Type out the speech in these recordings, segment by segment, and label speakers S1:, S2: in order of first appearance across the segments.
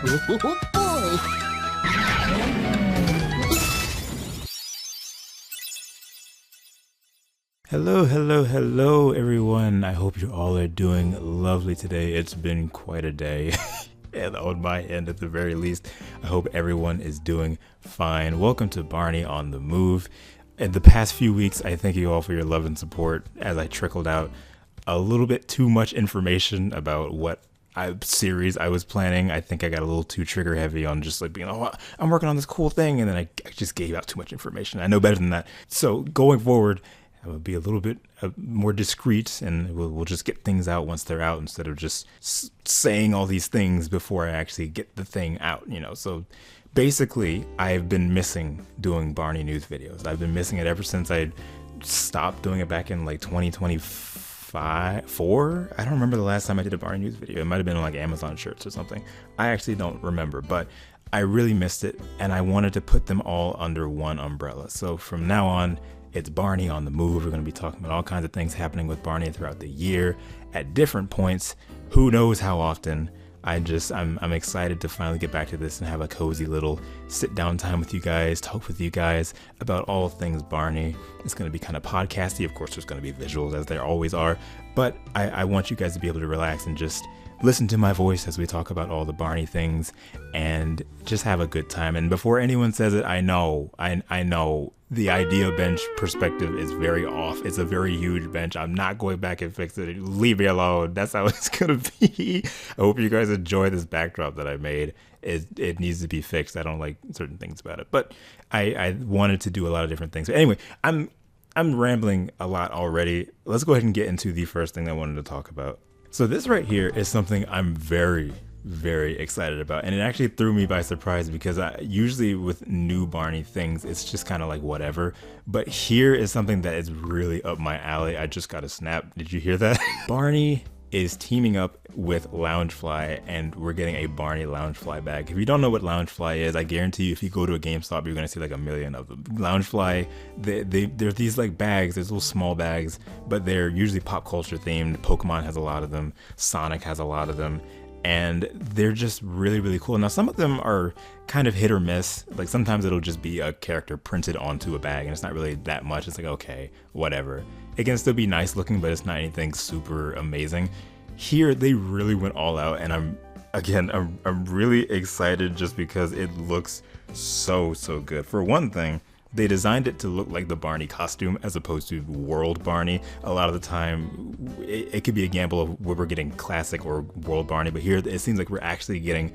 S1: Oh boy!
S2: Hello, everyone. I hope you all are doing lovely today. It's been quite a day, and on my end at the very least, I hope everyone is doing fine. Welcome to Barney on the Move. In the past few weeks, I thank you all for your love and support as I trickled out a little bit too much information about what series I was planning. I think I got a little too trigger heavy on just like being, oh, I'm working on this cool thing, and then I just gave out too much information. I know better than that. So going forward, I will be a little bit more discreet, and we'll just get things out once they're out instead of just saying all these things before I actually get the thing out, you know. So basically, I've been missing doing Barney news videos. I've been missing it ever since I stopped doing it back in like 2024. I don't remember the last time I did a Barney news video. It might have been like Amazon shirts or something. I actually don't remember, but I really missed it, and I wanted to put them all under one umbrella. So from now on, it's Barney on the Move. We're going to be talking about all kinds of things happening with Barney throughout the year at different points. Who knows how often. I'm excited to finally get back to this and have a cozy little sit down time with you guys, talk with you guys about all things Barney. It's going to be kind of podcasty. Of course, there's going to be visuals as there always are, but I want you guys to be able to relax and just listen to my voice as we talk about all the Barney things and just have a good time. And before anyone says it, I know the idea bench perspective is very off. It's a very huge bench. I'm not going back and fix it. Leave me alone. That's how it's gonna be. I hope you guys enjoy this backdrop that I made. It needs to be fixed. I don't like certain things about it, but I wanted to do a lot of different things. But anyway, I'm rambling a lot already. Let's go ahead and get into the first thing I wanted to talk about. So this right here is something I'm very, very excited about, and it actually threw me by surprise because usually with new Barney things, it's just kind of like whatever, but here is something that is really up my alley. I just got a snap. Did you hear that? Barney is teaming up with Loungefly, and we're getting a Barney Loungefly bag. If you don't know what Loungefly is, I guarantee you if you go to a GameStop, you're gonna see like a million of them. Loungefly, they're these like bags, there's little small bags, but they're usually pop culture themed. Pokemon has a lot of them, Sonic has a lot of them, and they're just really, really cool. Now, some of them are kind of hit or miss. Like sometimes it'll just be a character printed onto a bag and it's not really that much. It's like, okay, whatever. It can still be nice looking, but it's not anything super amazing. Here, they really went all out, and I'm really excited just because it looks so good. For one thing, they designed it to look like the Barney costume as opposed to World Barney. A lot of the time, it could be a gamble of where we're getting classic or World Barney, but here it seems like we're actually getting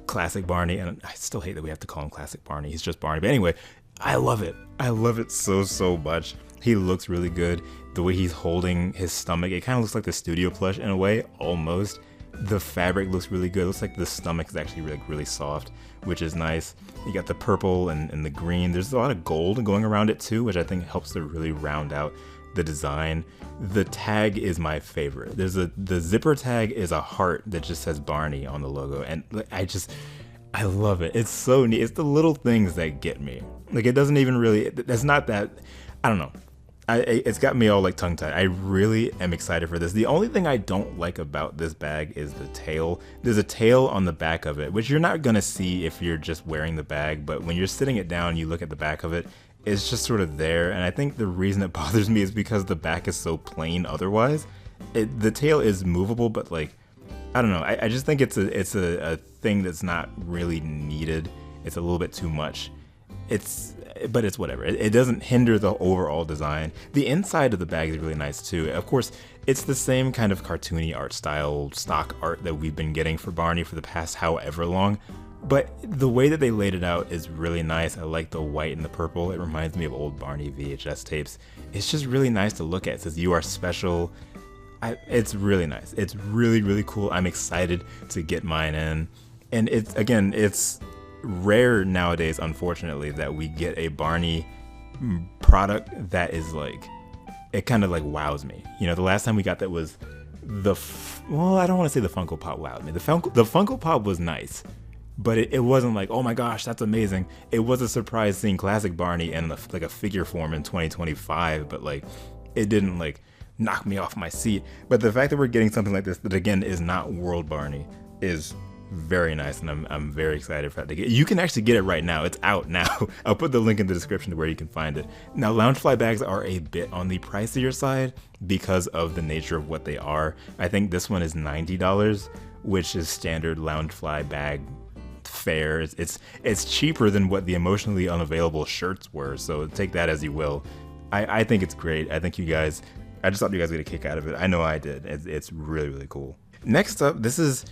S2: classic Barney, and I still hate that we have to call him classic Barney. He's just Barney. But anyway, I love it. I love it so much. He looks really good. The way he's holding his stomach, it kind of looks like the studio plush in a way, almost. The fabric looks really good. It looks like the stomach is actually really soft, which is nice. You got the purple and the green. There's a lot of gold going around it too, which I think helps to really round out the design. The tag is my favorite. The zipper tag is a heart that just says Barney on the logo, and I love it. It's so neat. It's the little things that get me. Like it doesn't even really. It's not that. I don't know. It's got me all like tongue-tied. I really am excited for this. The only thing I don't like about this bag is the tail. There's a tail on the back of it, which you're not gonna see if you're just wearing the bag, but when you're sitting it down, you look at the back of it, it's just sort of there. And I think the reason it bothers me is because the back is so plain otherwise. The tail is movable, but like, I don't know. I just think it's a thing that's not really needed. It's a little bit too much. But it's whatever. It doesn't hinder the overall design. The inside of the bag is really nice too. Of course, it's the same kind of cartoony art style, stock art that we've been getting for Barney for the past however long. But the way that they laid it out is really nice. I like the white and the purple. It reminds me of old Barney VHS tapes. It's just really nice to look at. It says, "You are special." It's really nice. It's really cool. I'm excited to get mine in. And it's rare nowadays, unfortunately, that we get a Barney product that is like, it kind of like wows me. You know, the last time we got that was I don't want to say the Funko Pop wowed me. The Funko Pop was nice, but it wasn't like, oh my gosh, that's amazing. It was a surprise seeing classic Barney in like a figure form in 2025, but like, it didn't like knock me off my seat. But the fact that we're getting something like this that again is not World Barney is very nice, and I'm very excited for that to get. You can actually get it right now. It's out now. I'll put the link in the description to where you can find it. Now, Loungefly bags are a bit on the pricier side because of the nature of what they are. I think this one is $90, which is standard Loungefly bag fare. It's cheaper than what the emotionally unavailable shirts were, so take that as you will. I think it's great. I think I just thought you guys would get a kick out of it. I know I did. It's really, really cool. Next up, this is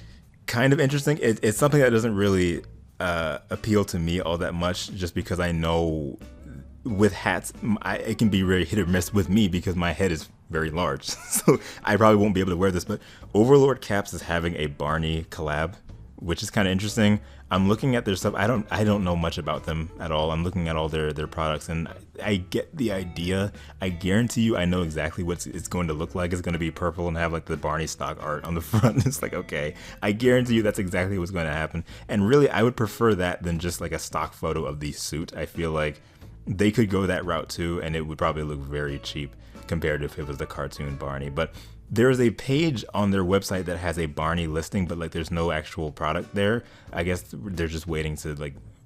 S2: kind of interesting. It's something that doesn't really appeal to me all that much, just because I know with hats, it can be really hit or miss with me because my head is very large. So I probably won't be able to wear this, but Overlord Caps is having a Barney collab, which is kind of interesting. I'm looking at their stuff. I don't know much about them at all. I'm looking at all their products, and I get the idea. I guarantee you I know exactly what it's going to look like. It's going to be purple and have like the Barney stock art on the front. It's like, okay, I guarantee you that's exactly what's going to happen. And really, I would prefer that than just like a stock photo of the suit. I feel like they could go that route too, and it would probably look very cheap compared to if it was the cartoon Barney. But there's a page on their website that has a Barney listing, but like there's no actual product there. I guess they're just waiting to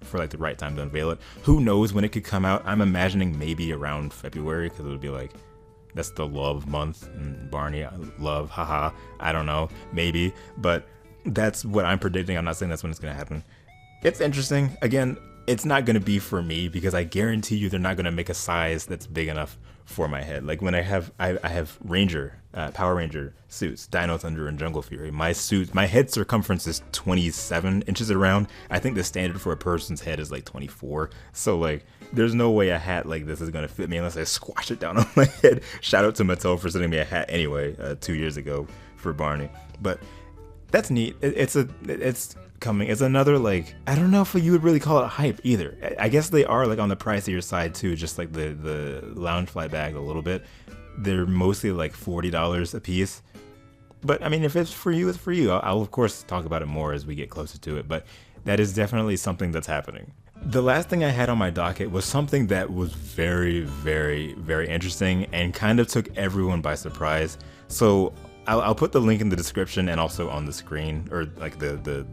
S2: for the right time to unveil it. Who knows when it could come out? I'm imagining maybe around February, because it would be like, that's the love month, and Barney, love, haha. I don't know, maybe, but that's what I'm predicting. I'm not saying that's when it's gonna happen. It's interesting. Again, it's not gonna be for me because I guarantee you they're not gonna make a size that's big enough for my head. Like when I have Ranger, Power Ranger suits, Dino Thunder and Jungle Fury. My head circumference is 27 inches around. I think the standard for a person's head is like 24. So like, there's no way a hat like this is gonna fit me unless I squash it down on my head. Shout out to Mattel for sending me a hat anyway, 2 years ago for Barney. But that's neat. It's coming. It's another, like, I don't know if you would really call it hype either. I guess they are like on the pricier side too, just like the Loungefly bag a little bit. They're mostly like $40 a piece. But I mean, if it's for you, it's for you. I'll of course talk about it more as we get closer to it, but that is definitely something that's happening. The last thing I had on my docket was something that was very, very, very interesting and kind of took everyone by surprise. So I'll put the link in the description and also on the screen, or like the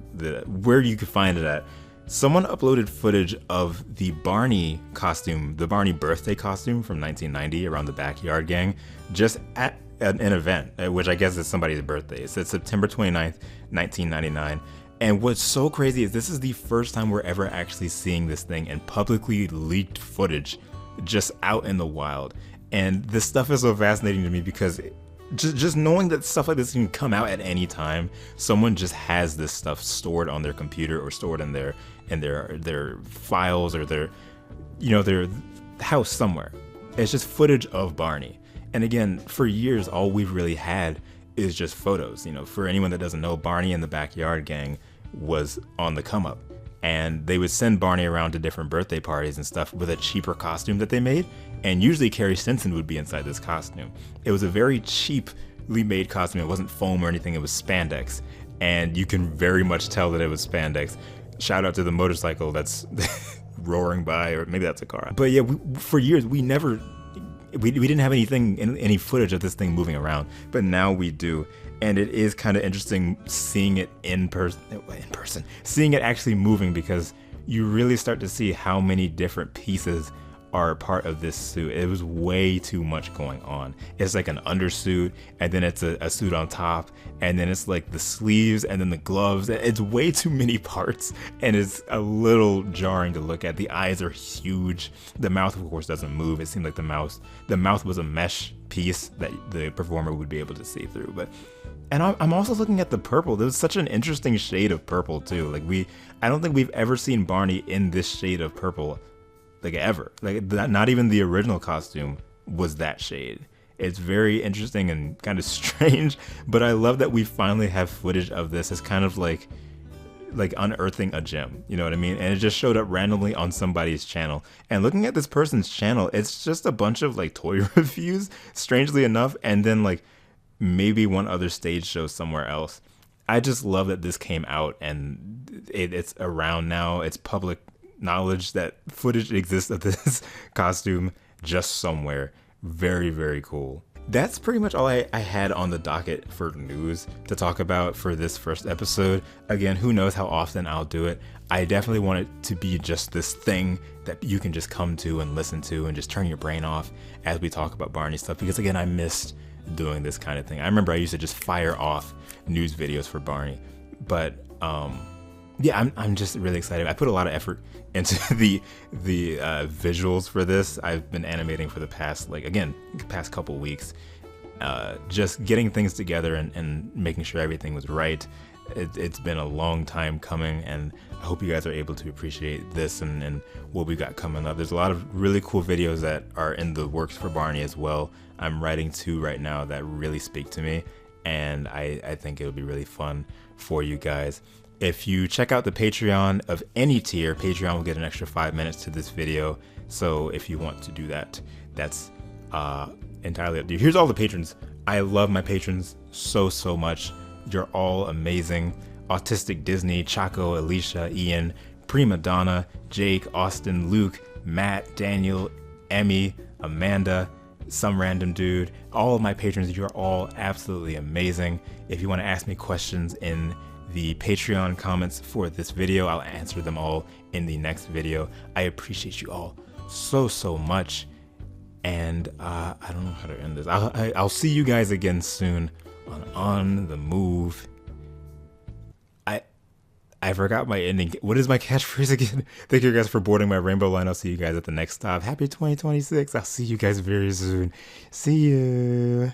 S2: where you could find it at. Someone uploaded footage of the Barney costume, the Barney birthday costume from 1990 around the Backyard Gang, just at an event, which I guess is somebody's birthday. It said September 29th, 1999. And what's so crazy is this is the first time we're ever actually seeing this thing in publicly leaked footage just out in the wild. And this stuff is so fascinating to me because just knowing that stuff like this can come out at any time. Someone just has this stuff stored on their computer or stored in their files or their house somewhere. It's just footage of Barney. And again, for years, all we've really had is just photos. For anyone that doesn't know, Barney and the Backyard Gang was on the come up. And they would send Barney around to different birthday parties and stuff with a cheaper costume that they made. And usually Carrie Stinson would be inside this costume. It was a very cheaply made costume. It wasn't foam or anything. It was spandex. And you can very much tell that it was spandex. Shout out to the motorcycle that's roaring by, or maybe that's a car. But yeah, for years, we didn't have any footage of this thing moving around. But now we do. And it is kind of interesting seeing it in person, seeing it actually moving, because you really start to see how many different pieces are part of this suit. It was way too much going on. It's like an undersuit, and then it's a suit on top, and then it's like the sleeves, and then the gloves. It's way too many parts, and it's a little jarring to look at. The eyes are huge. The mouth, of course, doesn't move. It seemed like the mouth was a mesh piece that the performer would be able to see through. And I'm also looking at the purple. There's such an interesting shade of purple too. I don't think we've ever seen Barney in this shade of purple, like ever. Like not even the original costume was that shade. It's very interesting and kind of strange, but I love that we finally have footage of this. It's kind of like unearthing a gem, you know what I mean? And it just showed up randomly on somebody's channel. And looking at this person's channel, it's just a bunch of like toy reviews, strangely enough, and then like maybe one other stage show somewhere else. I just love that this came out and it's around now. It's public knowledge that footage exists of this costume just somewhere. Very, very cool. that's pretty much all I had on the docket for news to talk about for this first episode. Again, who knows how often I'll do it. I definitely want it to be just this thing that you can just come to and listen to and just turn your brain off as we talk about Barney stuff, because again, I missed doing this kind of thing. I remember I used to just fire off news videos for Barney, but yeah, I'm just really excited. I put a lot of effort into the visuals for this. I've been animating for the past couple weeks, just getting things together and making sure everything was right. It's been a long time coming, and I hope you guys are able to appreciate this and what we got coming up. There's a lot of really cool videos that are in the works for Barney as well. I'm writing 2 right now that really speak to me, and I think it'll be really fun for you guys. If you check out the Patreon of any tier, Patreon will get an extra 5 minutes to this video. So if you want to do that, that's entirely up to you. Here's all the patrons. I love my patrons so much. You're all amazing. Autistic Disney, Chaco, Alicia, Ian, Prima Donna, Jake, Austin, Luke, Matt, Daniel, Emmy, Amanda, some random dude. All of my patrons, you're all absolutely amazing. If you want to ask me questions in the Patreon comments for this video, I'll answer them all in the next video. I appreciate you all so much, and I don't know how to end this. I'll see you guys again soon on the move. I forgot my ending. What is my catchphrase again? Thank you guys for boarding my rainbow line. I'll see you guys at the next stop. Happy 2026. I'll see you guys very soon. See you.